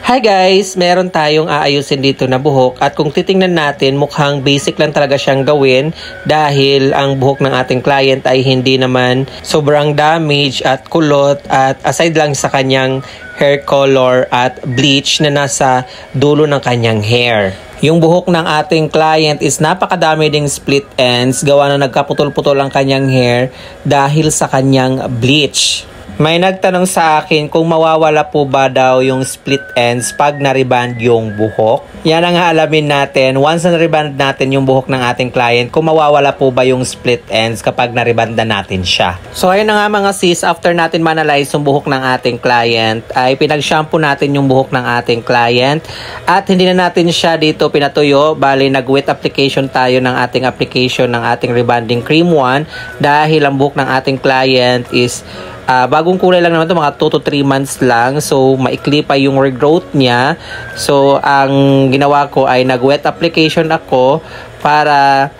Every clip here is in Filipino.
Hi guys! Meron tayong aayusin dito na buhok at kung titingnan natin mukhang basic lang talaga siyang gawin dahil ang buhok ng ating client ay hindi naman sobrang damage at kulot at aside lang sa kanyang hair color at bleach na nasa dulo ng kanyang hair. Yung buhok ng ating client is napakadami ding split ends gawa na nagkaputol-putol ang kanyang hair dahil sa kanyang bleach. May nagtanong sa akin kung mawawala po ba daw yung split ends pag na-reband yung buhok. Yan ang alamin natin once na-reband natin yung buhok ng ating client kung mawawala po ba yung split ends kapag na-rebanda natin siya. So ayun na nga mga sis, after natin ma-analyze yung buhok ng ating client ay pinag-shampoo natin yung buhok ng ating client at hindi na natin siya dito pinatuyo, bali nag-wet application tayo ng ating application ng ating rebanding cream 1 dahil ang buhok ng ating client is bagong kulay lang naman ito, mga 2 to 3 months lang. So, maikli pa yung regrowth niya. So, ang ginawa ko ay nag-wet application ako para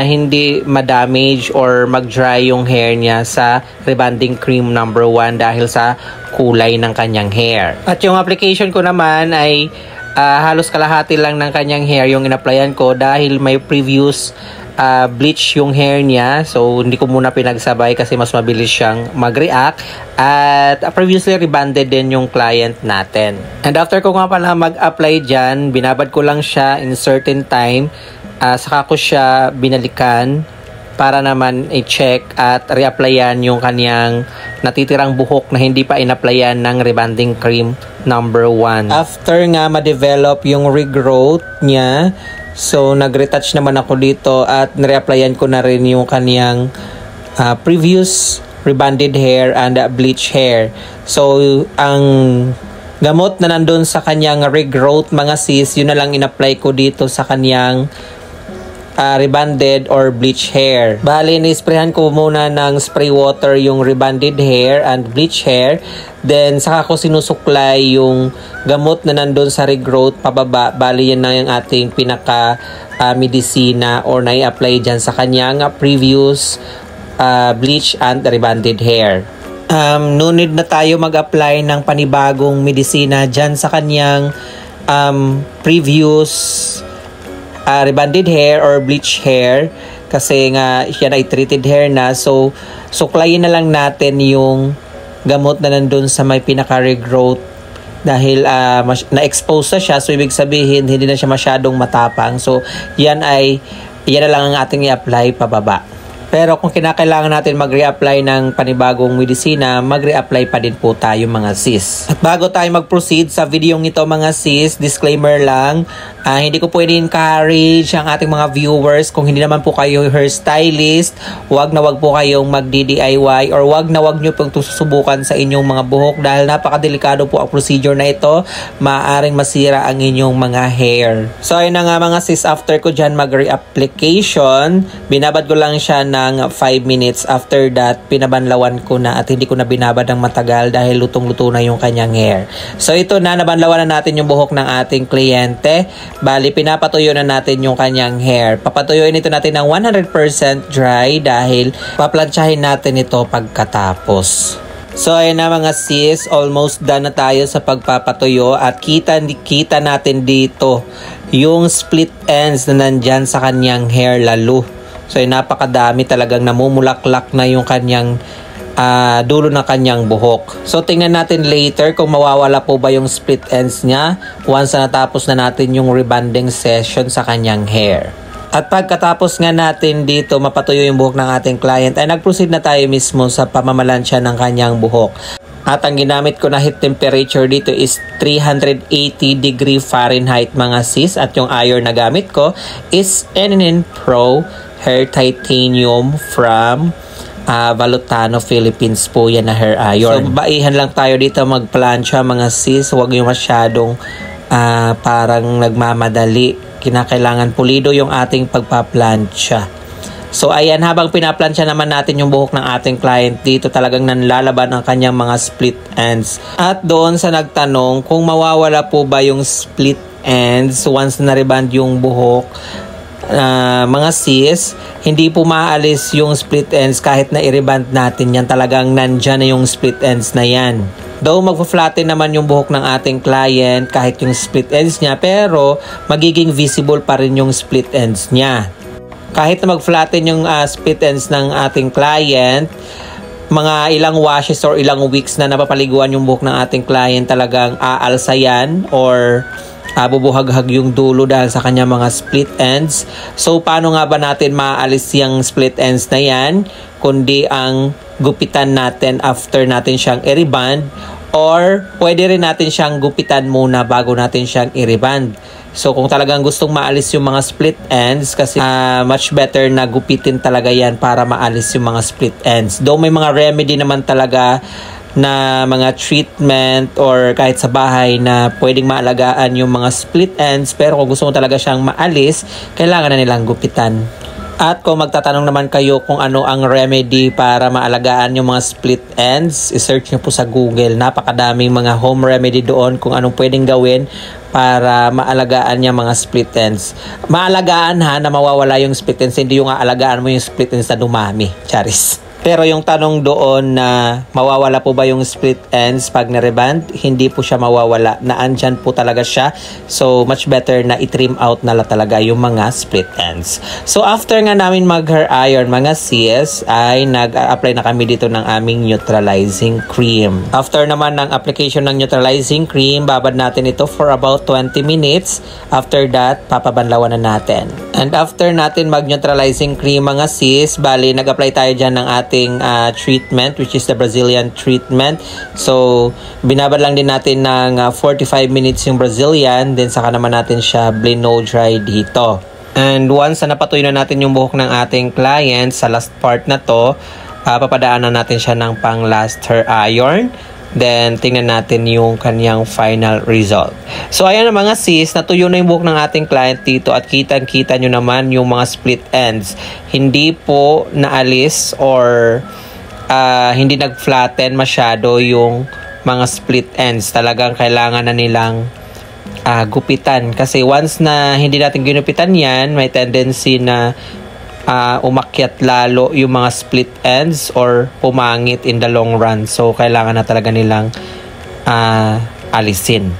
hindi ma-damage or mag-dry yung hair niya sa rebanding cream number 1 dahil sa kulay ng kanyang hair. At yung application ko naman ay halos kalahati lang ng kanyang hair yung in-applyan ko dahil may previous bleach yung hair niya. So, hindi ko muna pinagsabay kasi mas mabilis siyang mag-react. At previously rebanded din yung client natin. And after ko nga pala mag-apply dyan, binabad ko lang siya in certain time. Saka ko siya binalikan para naman i-check at re-applyan yung kanyang natitirang buhok na hindi pa in-applyan ng rebanding cream number 1. After nga ma-develop yung regrowth niya, so, nag-retouch naman ako dito at nare-applyan ko na rin yung kaniyang previous rebanded hair and bleach hair. So, ang gamot na nandun sa kanyang regrowth mga sis, yun na lang in-apply ko dito sa kaniyang rebanded or bleach hair. Bali, ni-sprayhan ko muna ng spray water yung rebanded hair and bleach hair. Then, saka ko sinusuklay yung gamot na nandun sa regrowth pababa. Bali, yan na yung ating pinaka medisina or nai-apply dyan sa kanyang previous bleach and rebanded hair. No need na tayo mag-apply ng panibagong medisina dyan sa kanyang previous rebanded hair or bleach hair kasi nga yan ay treated hair na. So, suklayin na lang natin yung gamot na nandun sa may pinaka-regrowth dahil na-expose na siya. So, ibig sabihin, hindi na siya masyadong matapang. So, yan na lang ang ating i-apply pababa. Pero kung kinakailangan natin mag-reapply ng panibagong medisina, mag-reapply pa din po tayo mga sis. At bago tayo mag-proceed sa video ito mga sis, disclaimer lang, hindi ko pwede encourage ang ating mga viewers kung hindi naman po kayo hairstylist, wag na wag po kayong mag-DIY or wag nyo pong susubukan sa inyong mga buhok dahil napakadelikado po ang procedure na ito, maaaring masira ang inyong mga hair. So ayun na nga mga sis, after ko dyan mag-reapplication, binabad ko lang siya ng 5 minutes. After that, pinabanlawan ko na at hindi ko na binabad ng matagal dahil lutong-luto na yung kanyang hair. So ito na, nabanlawan na natin yung buhok ng ating kliyente. Bali, pinapatuyo na natin yung kanyang hair. Papatuyuin ito natin ng 100% dry dahil paplansyahin natin ito pagkatapos. So ayun na mga sis, almost done na tayo sa pagpapatuyo at kita natin dito yung split ends na nandyan sa kanyang hair lalo. So, napakadami talagang namumulaklak na yung kanyang dulo ng kanyang buhok. So, tingnan natin later kung mawawala po ba yung split ends niya once na natapos na natin yung rebanding session sa kanyang hair. At pagkatapos nga natin dito mapatuyo yung buhok ng ating client, ay nag-proceed na tayo mismo sa pamamalansya ng kanyang buhok. At ang ginamit ko na heat temperature dito is 380 degree Fahrenheit mga sis. At yung iron na gamit ko is NNN Pro Hair Titanium from Valutano, Philippines po yan na hair iron. So, baihan lang tayo dito magplansya mga sis. Huwag yung masyadong parang nagmamadali. Kinakailangan pulido yung ating pagpaplansya. So, ayan, habang pinaplansya naman natin yung buhok ng ating client dito, talagang nanlalaban ang kanyang mga split ends. At doon sa nagtanong kung mawawala po ba yung split ends once na reband yung buhok, mga sis, hindi po maalis yung split ends kahit na i-reband natin yan. Talagang nandyan na yung split ends na yan. Though magpa-flatten naman yung buhok ng ating client kahit yung split ends niya, pero magiging visible pa rin yung split ends niya. Kahit na mag-flatten yung split ends ng ating client, mga ilang washes or ilang weeks na napapaliguan yung buhok ng ating client, talagang aalsa yan or bubuhaghag yung dulo dahil sa kanya mga split ends. So paano nga ba natin maaalis yung split ends na yan? Kundi ang gupitan natin after natin siyang i-reband, or pwede rin natin siyang gupitan muna bago natin siyang i-reband. So kung talagang gustong maalis yung mga split ends, kasi much better na gupitin talaga yan para maalis yung mga split ends. Though may mga remedy naman talaga na mga treatment or kahit sa bahay na pwedeng maalagaan yung mga split ends, pero kung gusto mo talaga siyang maalis, kailangan na nilang gupitan. At kung magtatanong naman kayo kung ano ang remedy para maalagaan yung mga split ends, i-search nyo po sa Google. Napakadaming mga home remedy doon kung anong pwedeng gawin para maalagaan yung mga split ends. Maalagaan na mawawala yung split ends, hindi yung aalagaan mo yung split ends na dumami. Charis. Pero yung tanong doon na mawawala po ba yung split ends pag na-reband, hindi po siya mawawala. Naandyan po talaga siya. So, much better na i-trim out na talaga yung mga split ends. So, after nga namin mag-hair iron, mga sis, ay nag-apply na kami dito ng aming neutralizing cream. After naman ng application ng neutralizing cream, babad natin ito for about 20 minutes. After that, papabanlawan na natin. And after natin mag-neutralizing cream, mga sis, bali, nag-apply tayo dyan ng ating treatment, which is the Brazilian treatment. So, binabad lang din natin ng 45 minutes yung Brazilian, then saka naman natin siya blow dry dito. And once na napatuyo na natin yung buhok ng ating client sa last part na to, papadaanan natin siya ng pang last hair iron. Then, tingnan natin yung kanyang final result. So, ayan na mga sis, natuyo na yung buhok ng ating client dito at kitang-kita nyo naman yung mga split ends. Hindi po naalis or hindi nag-flatten masyado yung mga split ends. Talagang kailangan na nilang gupitan. Kasi once na hindi natin ginupitan yan, may tendency na umakyat lalo yung mga split ends or pumangit in the long run. So, kailangan na talaga nilang alisin.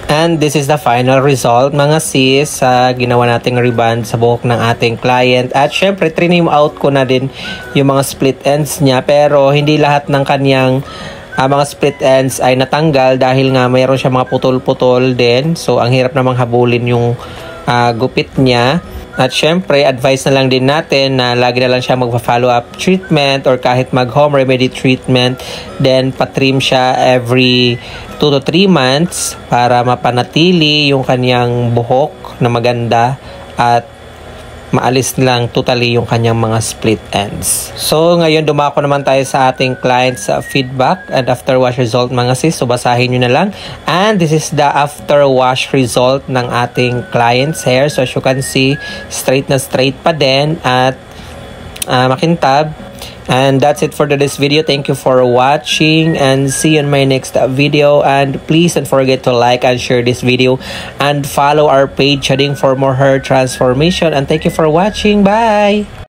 And this is the final result, mga sis, sa ginawa nating reband sa buhok ng ating client. At syempre, trim out ko na din yung mga split ends niya. Pero, hindi lahat ng kanyang mga split ends ay natanggal dahil nga mayroon siya mga putol-putol din. So, ang hirap namang habulin yung gupit niya. At syempre, advice na lang din natin na lagi na lang siya magpa-follow up treatment or kahit mag-home remedy treatment. Then, patrim siya every 2 to 3 months para mapanatili yung kanyang buhok na maganda at maalis lang totally yung kanyang mga split ends. So, ngayon dumako naman tayo sa ating client's feedback and after wash result, mga sis. So, basahin nyo na lang. And this is the after wash result ng ating client's hair. So, as you can see, straight na straight pa din at makintab. And that's it for today's video. Thank you for watching and see you in my next video. And please don't forget to like and share this video and follow our page heading for more hair transformation. And thank you for watching. Bye!